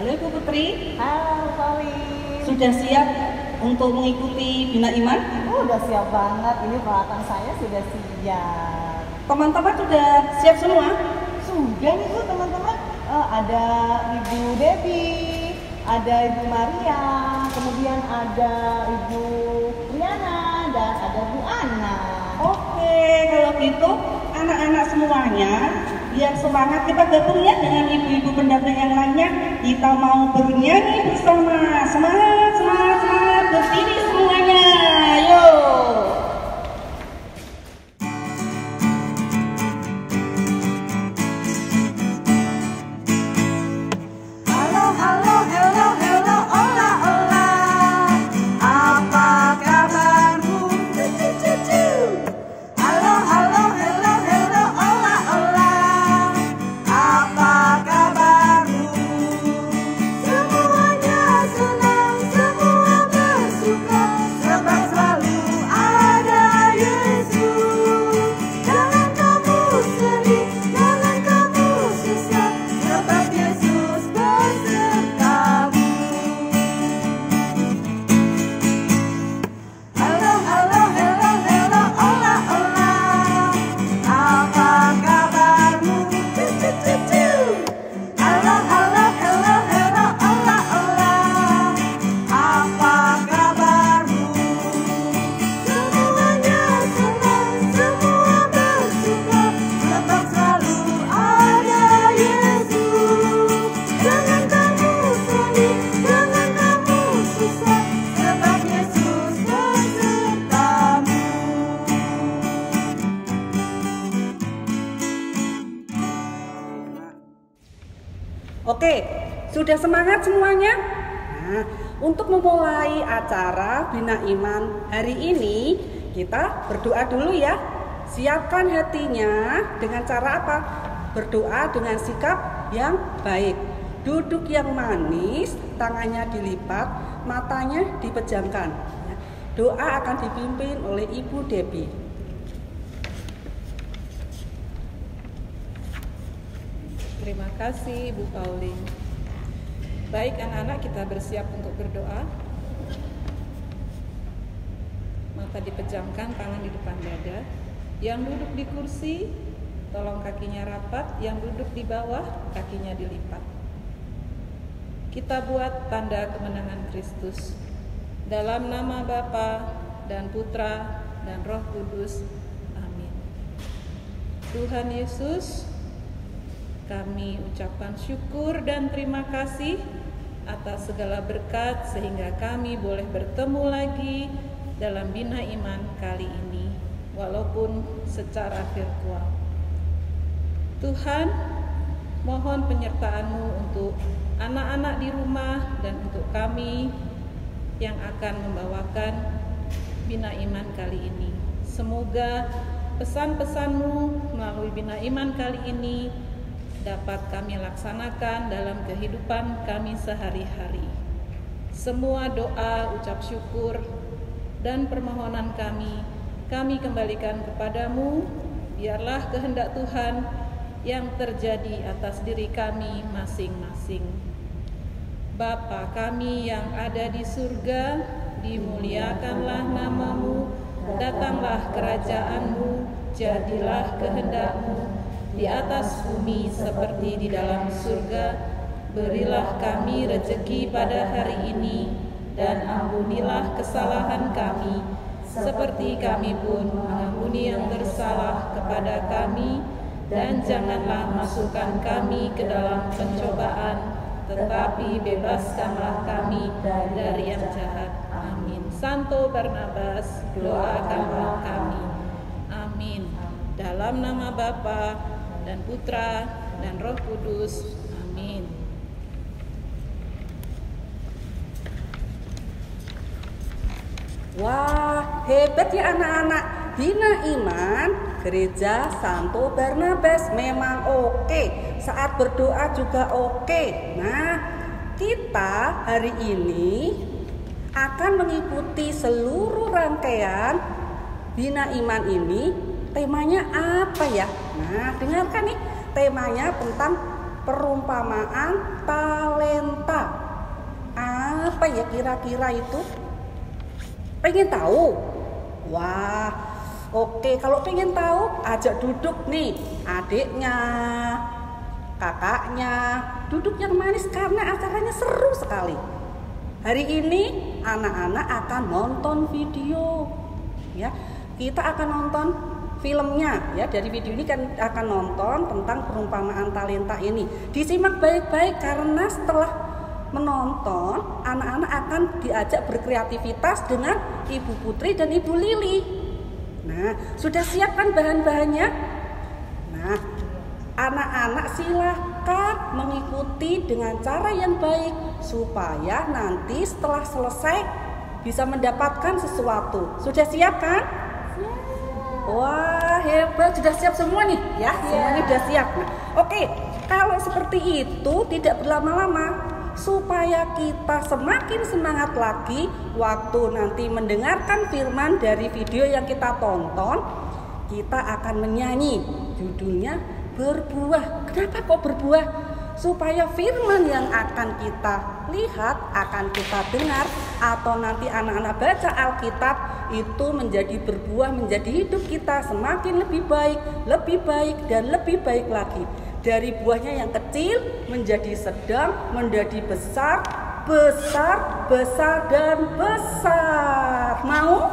Halo Ibu Putri, Halo Kali. sudah siap untuk mengikuti Bina Iman? Udah siap banget, ini peralatan saya sudah siap. Teman-teman sudah siap semua? Sudah nih Bu teman-teman. Ada Ibu Debbie, ada Ibu Maria, kemudian ada Ibu Riana, dan ada Bu Ana. Oke, kalau gitu anak-anak semuanya biar semangat, kita gabung ya dengan ibu-ibu pendamping yang lainnya. Kita mau bernyanyi bersama. Semangat, semangat, semangat, berdiri semuanya. Yuk. Halo, halo, hello, hello, ola, ola. Apa kabarmu? Cucu. Halo, halo, hello, hello, ola, ola. Apa kabarmu? Semuanya senang, semua bersuka, sebab selalu ada Yesus. Jangan kamu sedih, jangan kamu susah, sebab Yesus besertamu. Halo, halo, hello, hello, ola, ola. Apa kabarmu? Cucu. Halo, halo, hello, hello, ola, ola. Apa kabarmu? Semuanya senang, semua bersuka, sebab selalu ada Yesus. Jangan kamu sedih, jangan kamu susah, sebab Yesus besertamu. Oke, sudah semangat semuanya? Nah, untuk memulai acara Bina Iman hari ini, kita berdoa dulu ya. Siapkan hatinya dengan cara apa? Berdoa dengan sikap yang baik. Duduk yang manis, tangannya dilipat, matanya dipejamkan. Doa akan dipimpin oleh Ibu Debbie. Terima kasih Ibu Pauline. Baik anak-anak, kita bersiap untuk berdoa. Mata dipejamkan, tangan di depan dada. Yang duduk di kursi, tolong kakinya rapat. Yang duduk di bawah, kakinya dilipat. Kita buat tanda kemenangan Kristus. Dalam nama Bapa dan Putra dan Roh Kudus. Amin. Tuhan Yesus, kami ucapkan syukur dan terima kasih atas segala berkat sehingga kami boleh bertemu lagi dalam Bina Iman kali ini, walaupun secara virtual. Tuhan, mohon penyertaan-Mu untuk anak-anak di rumah dan untuk kami yang akan membawakan Bina Iman kali ini. Semoga pesan-pesan-Mu melalui Bina Iman kali ini dapat kami laksanakan dalam kehidupan kami sehari-hari. Semua doa, ucap syukur, dan permohonan kami kembalikan kepadamu. Biarlah kehendak Tuhan yang terjadi atas diri kami masing-masing. Bapa kami yang ada di surga, dimuliakanlah namamu, datanglah kerajaan-Mu, jadilah kehendak-Mu di atas bumi seperti di dalam surga. Berilah kami rejeki pada hari ini, dan ampunilah kesalahan kami, seperti kami pun mengampuni yang bersalah kepada kami. Dan janganlah masukkan kami ke dalam pencobaan, tetapi bebaskanlah kami dari yang jahat. Amin. Santo Barnabas, doakanlah kami. Amin. Dalam nama Bapa dan Putra dan Roh Kudus. Amin. Wah, hebat ya anak-anak. Bina Iman Gereja Santo Barnabas memang oke. Saat berdoa juga oke. Nah, kita hari ini akan mengikuti seluruh rangkaian Bina Iman ini. Temanya apa ya? Nah, dengarkan nih. Temanya tentang perumpamaan talenta. Apa ya kira-kira itu? Pengen tahu? Wah, oke, kalau pengen tahu, ajak duduk nih adiknya, kakaknya, duduk yang manis karena acaranya seru sekali. Hari ini anak-anak akan nonton video, ya. Kita akan nonton filmnya, ya. Dari video ini kan akan nonton tentang perumpamaan talenta ini. Disimak baik-baik karena setelah menonton, anak-anak akan diajak berkreativitas dengan Ibu Putri dan Ibu Lili. Nah, sudah siap kan bahan-bahannya? Nah, anak-anak silakan mengikuti dengan cara yang baik supaya nanti setelah selesai bisa mendapatkan sesuatu. Sudah siap kan? Wah, hebat, sudah siap semua nih ya? Semuanya sudah siap. Nah, oke, kalau seperti itu tidak berlama-lama supaya kita semakin semangat lagi waktu nanti mendengarkan firman dari video yang kita tonton. Kita akan menyanyi, judulnya berbuah. Kenapa kok berbuah? Supaya firman yang akan kita lihat, akan kita dengar, atau nanti anak-anak baca Alkitab itu menjadi berbuah, menjadi hidup kita semakin lebih baik dan lebih baik lagi. Dari buahnya yang kecil menjadi sedang, menjadi besar, besar dan besar. Mau?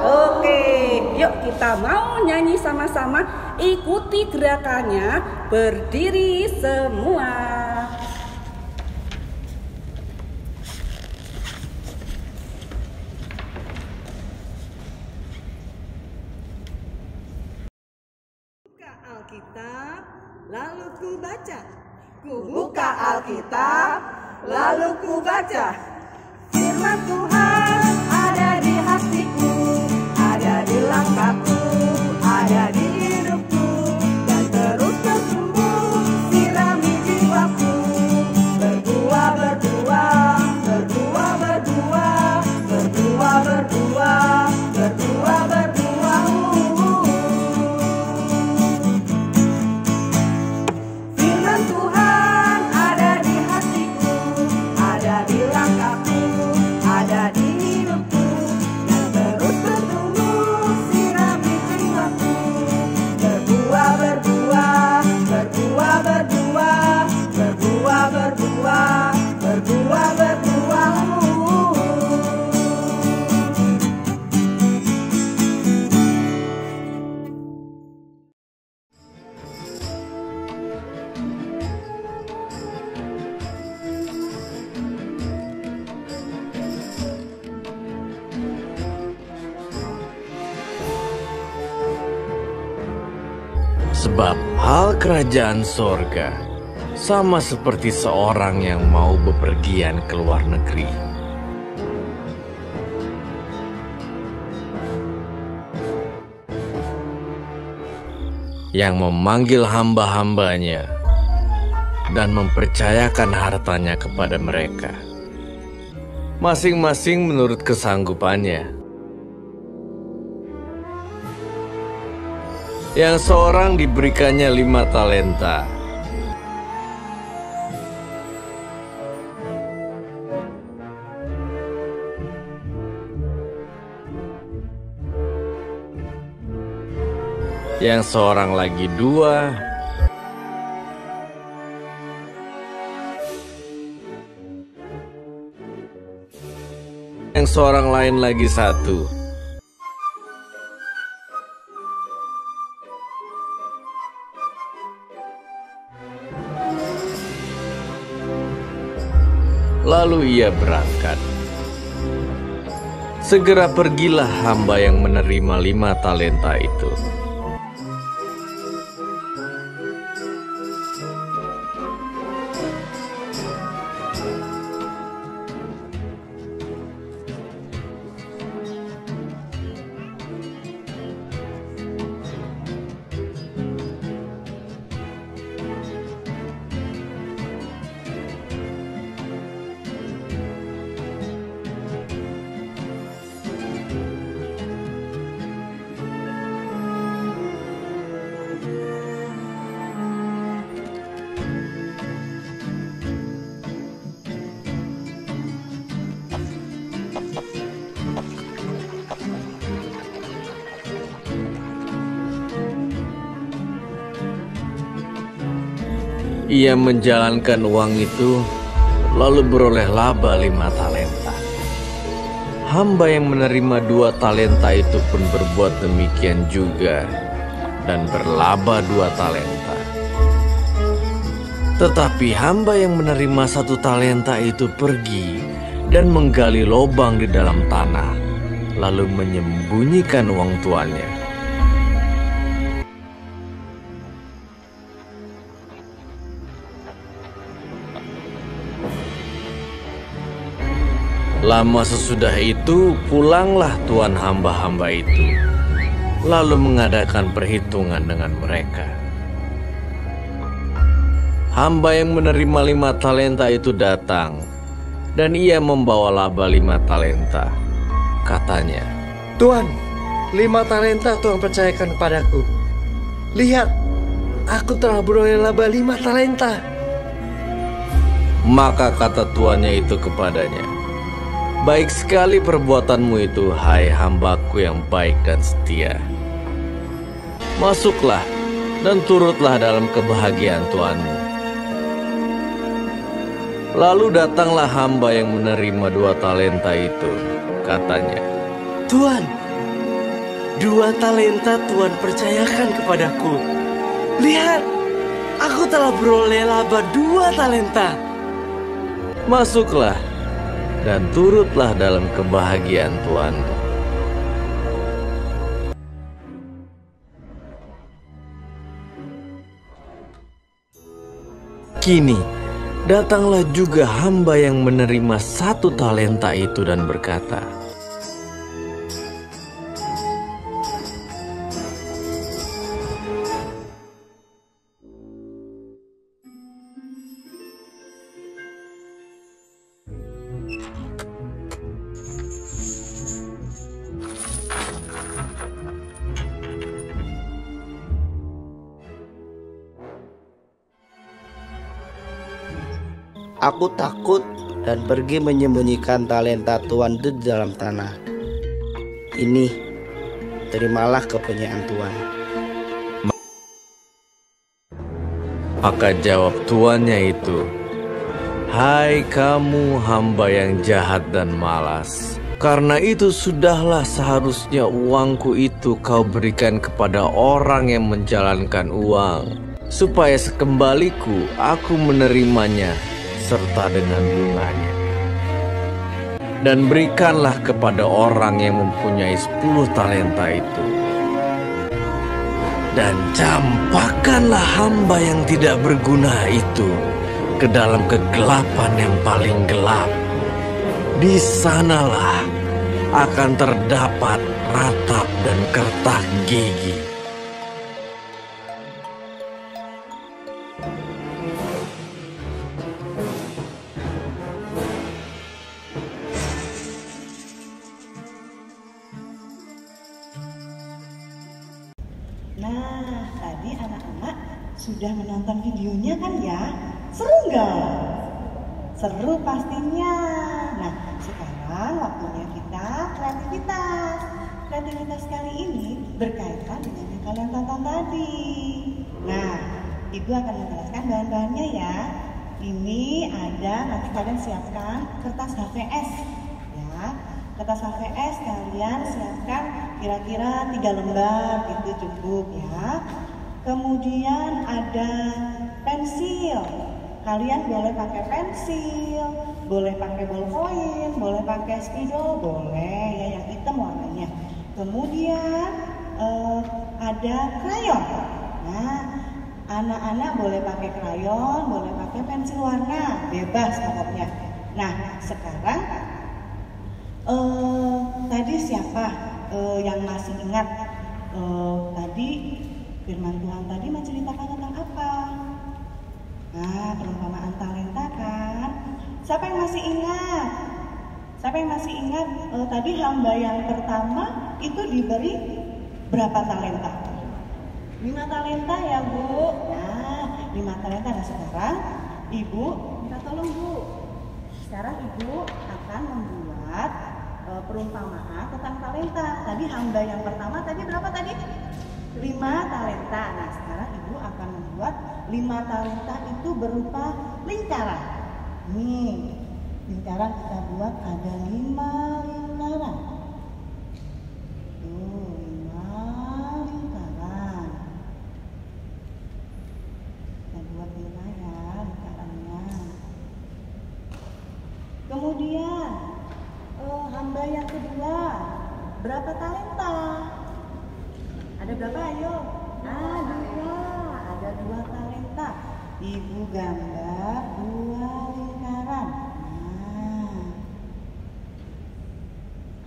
Oke, yuk kita mau nyanyi sama-sama. Ikuti gerakannya, berdiri semua. Buka Alkitab, lalu ku baca. Ku buka Alkitab, lalu ku baca. Firman Tuhan ada di hatiku, ada di langkahku, ada di hidupku, dan terus bertumbuh, sirami jiwaku. Berbuah, berbuah, berbuah, berbuah, berbuah, berbuah, berbuah, berbuah. Firman Tuhan ada di hatiku, ada di langkahku, ada di hidupku, dan terus bertumbuh, sirami jiwaku. Berbuah, berbuah, berbuah, berbuah, berbuah, berbuah, berbuah, berbuah. Sebab hal kerajaan sorga sama seperti seorang yang mau bepergian ke luar negeri. Yang memanggil hamba-hambanya dan mempercayakan hartanya kepada mereka, masing-masing menurut kesanggupannya. Yang seorang diberikannya 5 talenta, yang seorang lagi 2, yang seorang lain lagi 1. Lalu ia berangkat. Segera pergilah hamba yang menerima 5 talenta itu. Ia menjalankan uang itu, lalu beroleh laba 5 talenta. Hamba yang menerima 2 talenta itu pun berbuat demikian juga, dan berlaba 2 talenta. Tetapi hamba yang menerima 1 talenta itu pergi dan menggali lubang di dalam tanah, lalu menyembunyikan uang tuannya. Lama sesudah itu, pulanglah tuan hamba-hamba itu, lalu mengadakan perhitungan dengan mereka. Hamba yang menerima 5 talenta itu datang, dan ia membawa laba 5 talenta. Katanya, Tuan, 5 talenta Tuhan percayakan kepadaku. Lihat, aku telah beroleh laba 5 talenta. Maka kata tuannya itu kepadanya, baik sekali perbuatanmu itu, hai hambaku yang baik dan setia. Masuklah dan turutlah dalam kebahagiaan tuanmu. Lalu datanglah hamba yang menerima 2 talenta itu. Katanya, Tuan, 2 talenta Tuhan percayakan kepadaku. Lihat, aku telah beroleh laba 2 talenta. masuklah dan turutlah dalam kebahagiaan tuanmu. Kini, datanglah juga hamba yang menerima 1 talenta itu dan berkata, Aku takut dan pergi menyembunyikan talenta Tuhan di dalam tanah. Ini, terimalah kepunyaan Tuhan. Maka jawab tuannya itu, hai kamu hamba yang jahat dan malas. Karena itu sudahlah seharusnya uangku itu kau berikan kepada orang yang menjalankan uang, supaya sekembaliku aku menerimanya serta dengan bunganya. Dan berikanlah kepada orang yang mempunyai 10 talenta itu. Dan campakkanlah hamba yang tidak berguna itu ke dalam kegelapan yang paling gelap. Di sanalah akan terdapat ratap dan kertak gigi. Nah, tadi anak-anak sudah menonton videonya kan ya? Seru nggak? Seru pastinya. Nah, sekarang waktunya kita kreativitas. Kreativitas kali ini berkaitan dengan yang kalian tonton tadi. Nah, Ibu akan menjelaskan bahan-bahannya ya. Ini ada, nanti kalian siapkan kertas HVS ya. Kertas HVS kalian siapkan kira-kira 3 lembar itu cukup ya. Kemudian ada pensil. Kalian boleh pakai pensil, boleh pakai ballpoint, boleh pakai spidol, boleh ya yang hitam warnanya. Kemudian ada krayon. Nah, anak-anak boleh pakai krayon, boleh pakai pensil warna, bebas pokoknya. Nah, sekarang tadi siapa yang masih ingat tadi firman Tuhan tadi menceritakan tentang apa? Nah, perumpamaan talenta kan? Siapa yang masih ingat? Siapa yang masih ingat tadi hamba yang pertama itu diberi berapa talenta? 5 talenta ya Bu. Nah, 5 talenta. Nah, sekarang Ibu minta tolong Bu. Sekarang Ibu akan membuat perumpamaan tentang talenta. Tadi hamba yang pertama tadi berapa tadi? 5 talenta. Nah, sekarang Ibu akan akan membuat 5 talenta itu berupa lingkaran. Nih, lingkaran kita buat ada 5 lingkaran. Tuh, 5 lingkaran. Kita buat 5 ya lingkarannya. Kemudian hamba yang kedua, berapa talenta? Ada berapa ayo? Ada 2 talenta. Ibu gambar 2 lingkaran. Nah,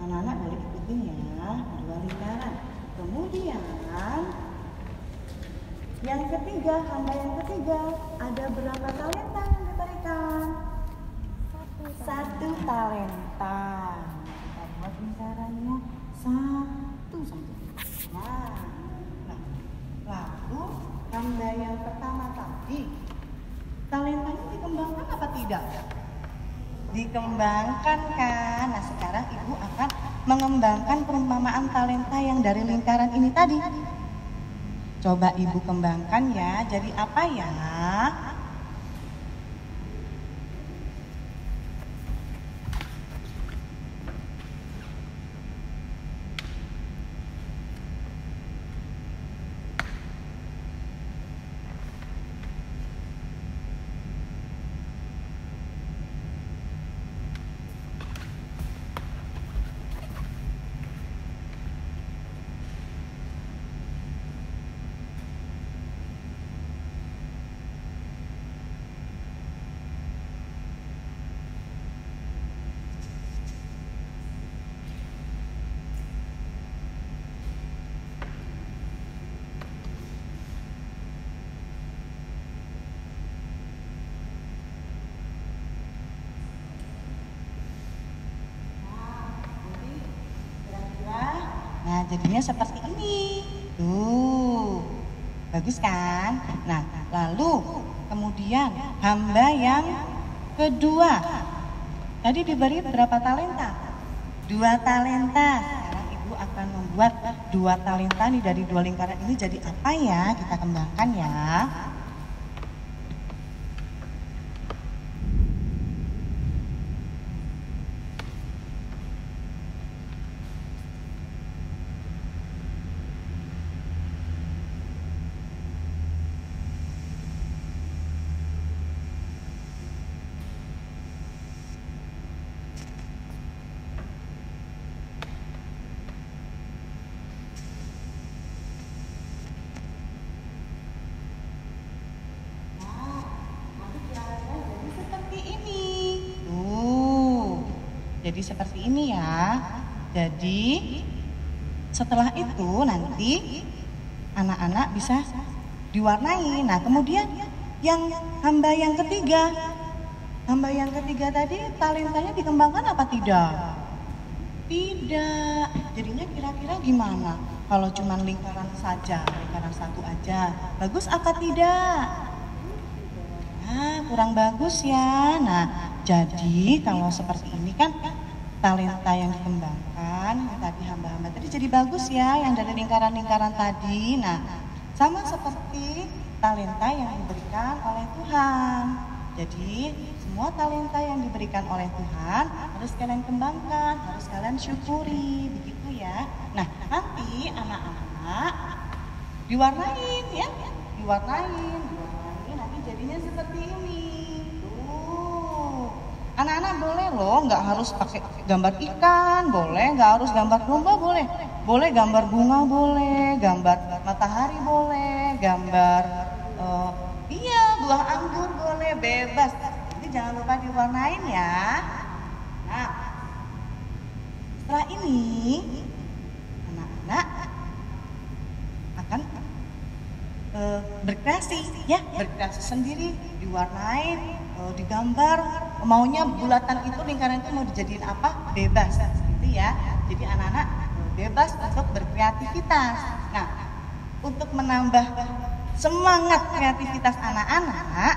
anak-anak boleh ikutin ya, 2 lingkaran. Kemudian yang ketiga, hamba yang ketiga, ada berapa talenta yang diberikan? 1 talenta. Kita buat lingkarannya 1 saja. Nah, lalu hamba yang pertama tadi, talentanya dikembangkan apa tidak? Dikembangkan kan. Nah, sekarang ibu akan mengembangkan perumpamaan talenta yang dari lingkaran ini tadi. Coba ibu kembangkan ya, jadi apa ya? Nah, jadinya seperti ini. Tuh, bagus kan? Nah, lalu kemudian hamba yang kedua. Tadi diberi berapa talenta? 2 talenta. Sekarang ibu akan membuat 2 talenta nih dari 2 lingkaran ini jadi apa ya? Kita kembangkan ya. Jadi seperti ini ya. Jadi setelah itu nanti anak-anak bisa diwarnai. Nah, kemudian yang hamba yang ketiga. Hamba yang ketiga tadi talentanya dikembangkan apa tidak? Tidak. Jadinya kira-kira gimana? Kalau cuma lingkaran saja, lingkaran 1 aja. Bagus apa tidak? Nah, kurang bagus ya. Nah, jadi kalau seperti ini kan talenta yang dikembangkan tadi hamba-hamba tadi jadi bagus ya yang dari lingkaran-lingkaran tadi. Nah, sama seperti talenta yang diberikan oleh Tuhan. Jadi semua talenta yang diberikan oleh Tuhan harus kalian kembangkan, harus kalian syukuri, begitu ya. Nah, nanti anak-anak diwarnain ya, diwarnain nanti jadinya seperti ini. Anak-anak boleh loh, nggak harus pakai gambar ikan, boleh, nggak harus gambar domba, boleh. Boleh gambar bunga, boleh, gambar matahari, boleh, gambar buah anggur, boleh, bebas. Jadi jangan lupa diwarnain ya. Nah, setelah ini anak-anak akan berkreasi ya, berkreasi sendiri, diwarnain, digambar, maunya bulatan itu lingkaran itu mau dijadiin apa? Bebas, gitu ya. Jadi anak-anak bebas untuk berkreativitas. Nah, untuk menambah semangat kreativitas anak-anak,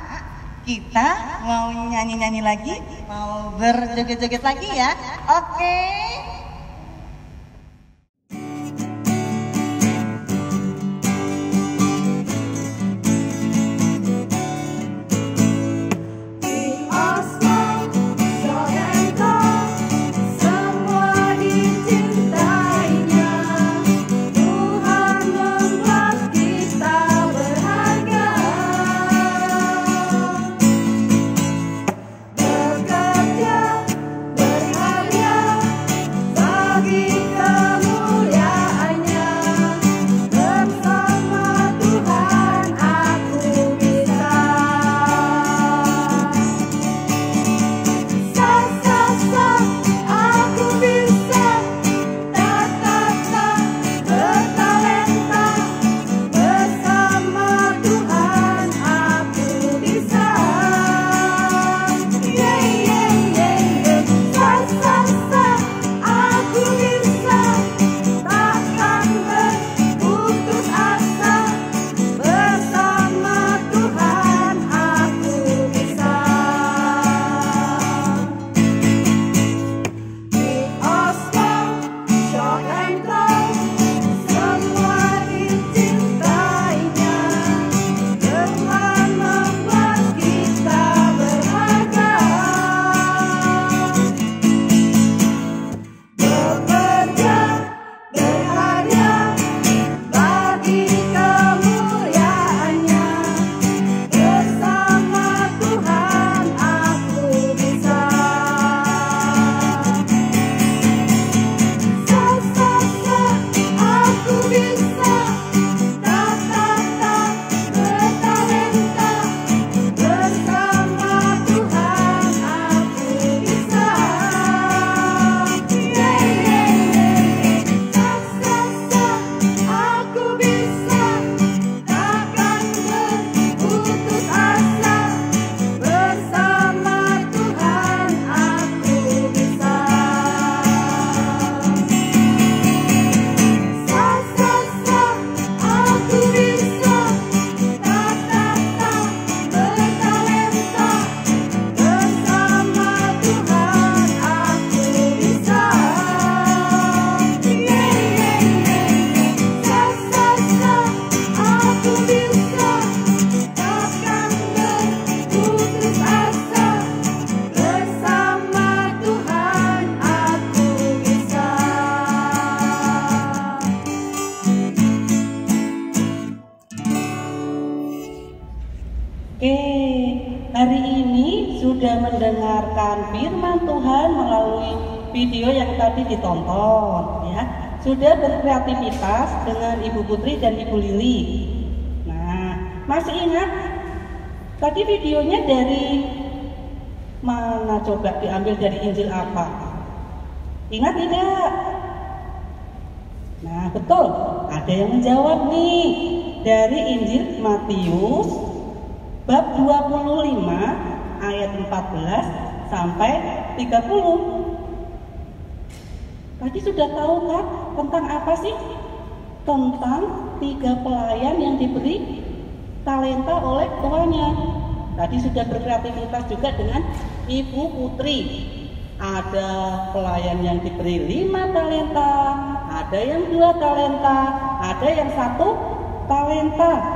kita mau nyanyi-nyanyi lagi, mau berjoget-joget lagi ya. Oke. Oke, hari ini sudah mendengarkan firman Tuhan melalui video yang tadi ditonton, ya. Sudah berkreativitas dengan Ibu Putri dan Ibu Lili. Nah, masih ingat tadi videonya dari mana, coba diambil dari Injil apa? Ingat tidak? Nah, betul. Ada yang menjawab nih dari Injil Matius bab 25 ayat 14 sampai 30. Tadi sudah tahu kan tentang apa sih? Tentang 3 pelayan yang diberi talenta oleh tuannya. Tadi sudah berkreativitas juga dengan Ibu Putri. Ada pelayan yang diberi 5 talenta, ada yang 2 talenta, ada yang 1 talenta.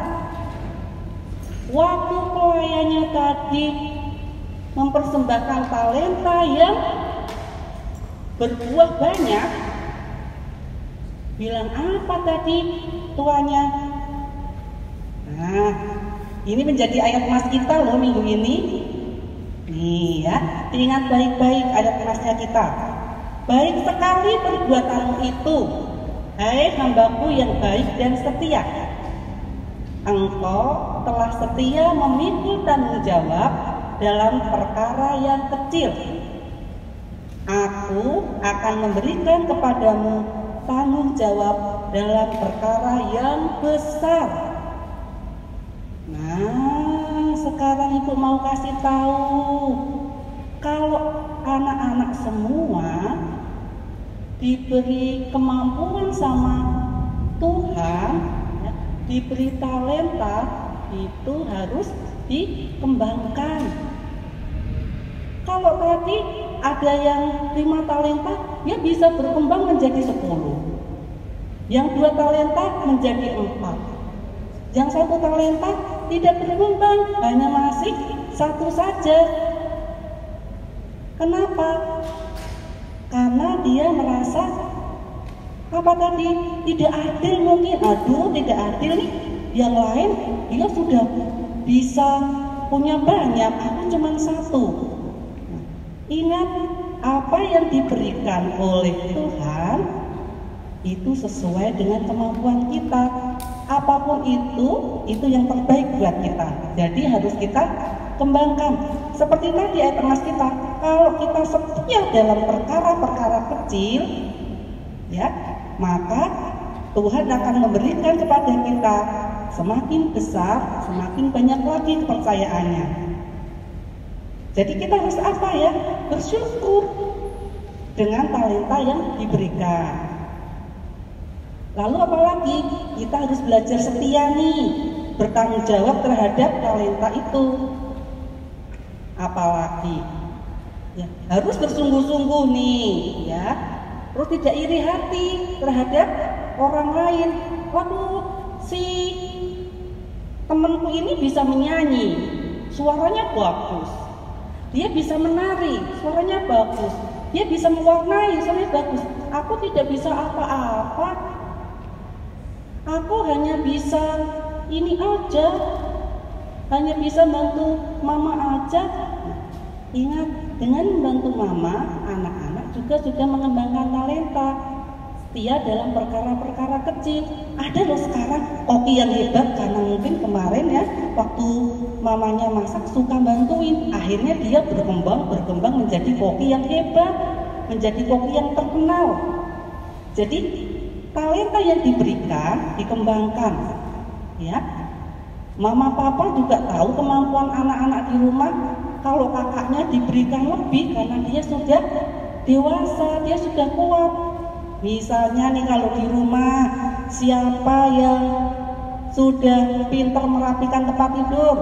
Waktu pelayannya tadi mempersembahkan talenta yang berbuah banyak, bilang apa tadi tuannya? Nah, ini menjadi ayat emas kita loh minggu ini. Nih ya, ingat baik-baik ayat emasnya kita. Baik sekali perbuatanmu itu, hai hambaku yang baik dan setia. Engkau telah setia memikul tanggung jawab dalam perkara yang kecil. Aku akan memberikan kepadamu tanggung jawab dalam perkara yang besar. Nah, sekarang Ibu mau kasih tahu, kalau anak-anak semua diberi kemampuan sama Tuhan, ya, diberi talenta, itu harus dikembangkan. Kalau tadi ada yang 5 talenta, dia bisa berkembang menjadi 10. Yang 2 talenta menjadi 4. Yang 1 talenta tidak berkembang, hanya masih 1 saja. Kenapa? Karena dia merasa apa tadi? Tidak adil mungkin. Aduh, tidak adil nih. Yang lain dia sudah bisa punya banyak, aku cuma 1. Ingat, apa yang diberikan oleh Tuhan itu sesuai dengan kemampuan kita. Apapun itu yang terbaik buat kita. Jadi harus kita kembangkan. Seperti tadi ayat emas kita, kalau kita setia dalam perkara-perkara kecil, ya, maka Tuhan akan memberikan kepada kita semakin besar, semakin banyak lagi kepercayaannya. Jadi kita harus apa ya? Bersyukur dengan talenta yang diberikan. Lalu apalagi? Kita harus belajar setia nih, bertanggung jawab terhadap talenta itu. Apalagi? Ya, harus bersungguh-sungguh nih, ya. Terus tidak iri hati terhadap orang lain. Waduh, si temanku ini bisa menyanyi, suaranya bagus. Dia bisa menari, suaranya bagus. Dia bisa mewarnai, suaranya bagus. Aku tidak bisa apa-apa. Aku hanya bisa ini aja. Hanya bisa bantu mama aja. Ingat, dengan membantu mama, anak-anak juga sudah mengembangkan talenta. Setia dalam perkara-perkara kecil. Ada loh sekarang koki yang hebat, karena mungkin kemarin ya waktu mamanya masak suka bantuin, akhirnya dia berkembang menjadi koki yang hebat, menjadi koki yang terkenal. Jadi talenta yang diberikan dikembangkan, ya. Mama papa juga tahu kemampuan anak-anak di rumah. Kalau kakaknya diberikan lebih karena dia sudah dewasa, dia sudah kuat. Misalnya nih, kalau di rumah siapa yang sudah pintar merapikan tempat tidur?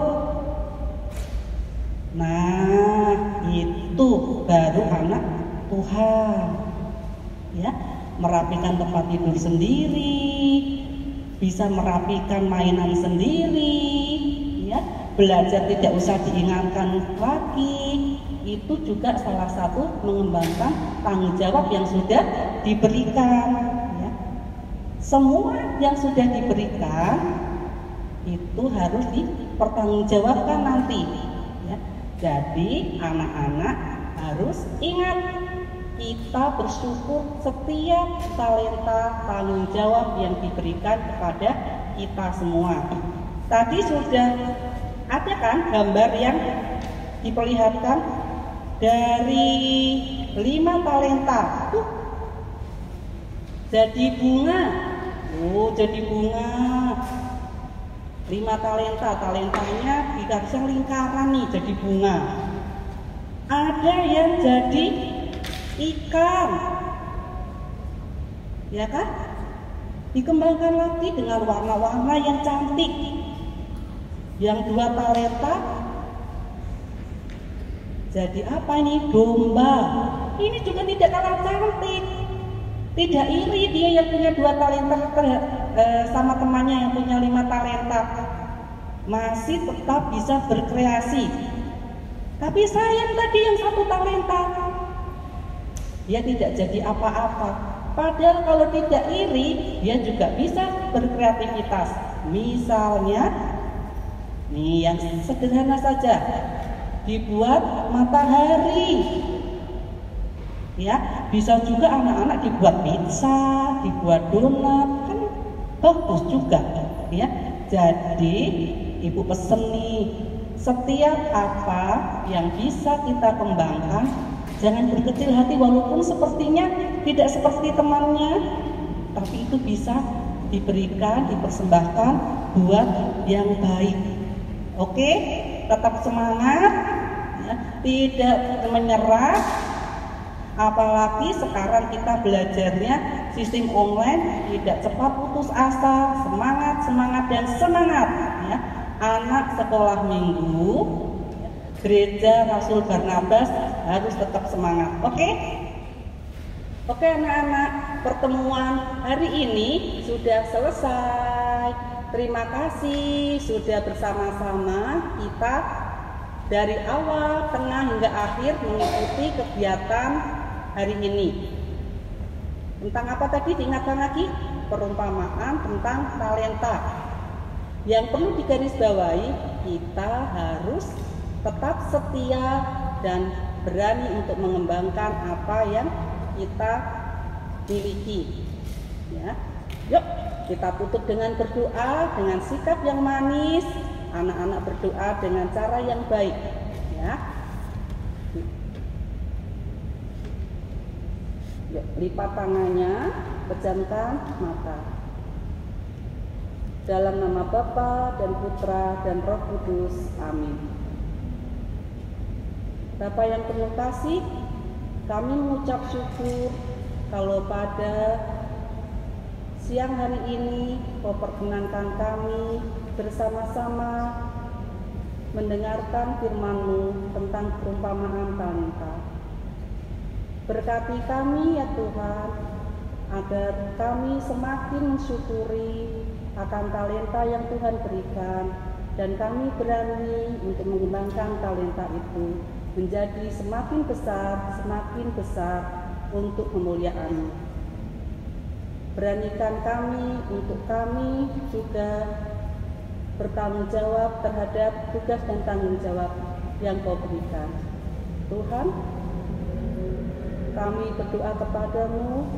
Nah, itu baru anak Tuhan. Ya, merapikan tempat tidur sendiri, bisa merapikan mainan sendiri, ya, belajar tidak usah diingatkan lagi. Itu juga salah satu mengembangkan tanggung jawab yang sudah diberikan, ya. Semua yang sudah diberikan itu harus dipertanggungjawabkan nanti. Ya. Jadi anak-anak harus ingat, kita bersyukur setiap talenta tanggung jawab yang diberikan kepada kita semua. Tadi sudah ada kan gambar yang diperlihatkan dari 5 talenta. Jadi bunga. Oh, jadi bunga. 5 talenta, talentanya dikasih lingkaran nih, jadi bunga. Ada yang jadi ikan, ya kan? Dikembangkan lagi dengan warna-warna yang cantik. Yang 2 talenta jadi apa ini? Domba. Ini juga tidak kalah cantik. Tidak iri dia yang punya 2 talenta sama temannya yang punya 5 talenta. Masih tetap bisa berkreasi. Tapi sayang tadi yang 1 talenta, dia tidak jadi apa-apa. Padahal kalau tidak iri, dia juga bisa berkreativitas. Misalnya, nih yang sederhana saja, dibuat matahari. Ya, bisa juga anak-anak dibuat pizza, dibuat donat, kan bagus juga. Ya, jadi ibu pesen nih, setiap apa yang bisa kita kembangkan, jangan berkecil hati walaupun sepertinya tidak seperti temannya, tapi itu bisa diberikan, dipersembahkan buat yang baik. Oke, tetap semangat, ya, tidak menyerah. Apalagi sekarang kita belajarnya sistem online, tidak cepat putus asa, semangat, dan semangat. Ya. Anak sekolah minggu, gereja Rasul Barnabas harus tetap semangat. Oke? Oke anak-anak, pertemuan hari ini sudah selesai. Terima kasih sudah bersama-sama kita dari awal, tengah hingga akhir mengikuti kegiatan hari ini. Tentang apa tadi? Diingatkan lagi, perumpamaan tentang talenta. Yang perlu digarisbawahi, kita harus tetap setia dan berani untuk mengembangkan apa yang kita miliki. Ya. Yuk, kita tutup dengan berdoa, dengan sikap yang manis. Anak-anak berdoa dengan cara yang baik. Ya. Yuk, lipat tangannya, pejamkan mata. Dalam nama Bapa dan Putra dan Roh Kudus, amin. Bapa yang penuh kasih, kami mengucap syukur kalau pada siang hari ini Kau perkenankan kami bersama-sama mendengarkan firman-Mu tentang perumpamaan talenta. Berkati kami ya Tuhan, agar kami semakin mensyukuri akan talenta yang Tuhan berikan, dan kami berani untuk mengembangkan talenta itu menjadi semakin besar untuk kemuliaan-Mu. Beranikan kami untuk kami juga bertanggung jawab terhadap tugas dan tanggung jawab yang Kau berikan. Tuhan, kami berdoa kepadamu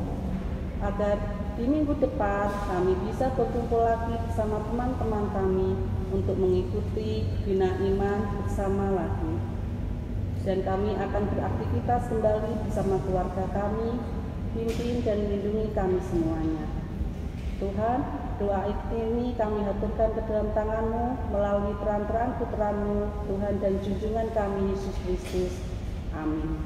agar di minggu depan kami bisa berkumpul lagi bersama teman-teman kami untuk mengikuti Bina Iman bersama lagi. Dan kami akan beraktivitas kembali bersama keluarga kami, pimpin dan lindungi kami semuanya. Tuhan, doa ini kami haturkan ke dalam tangan-Mu melalui peran-peran Putra-Mu, Tuhan dan junjungan kami Yesus Kristus. Amin.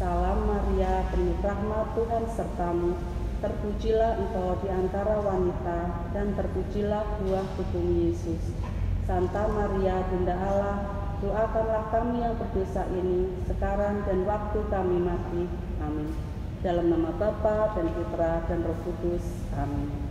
Salam Maria, penuh rahmat Tuhan sertamu, terpujilah engkau di antara wanita, dan terpujilah buah tubuhmu Yesus. Santa Maria, Bunda Allah, doakanlah kami yang berdosa ini, sekarang dan waktu kami mati. Amin. Dalam nama Bapa dan Putra dan Roh Kudus. Amin.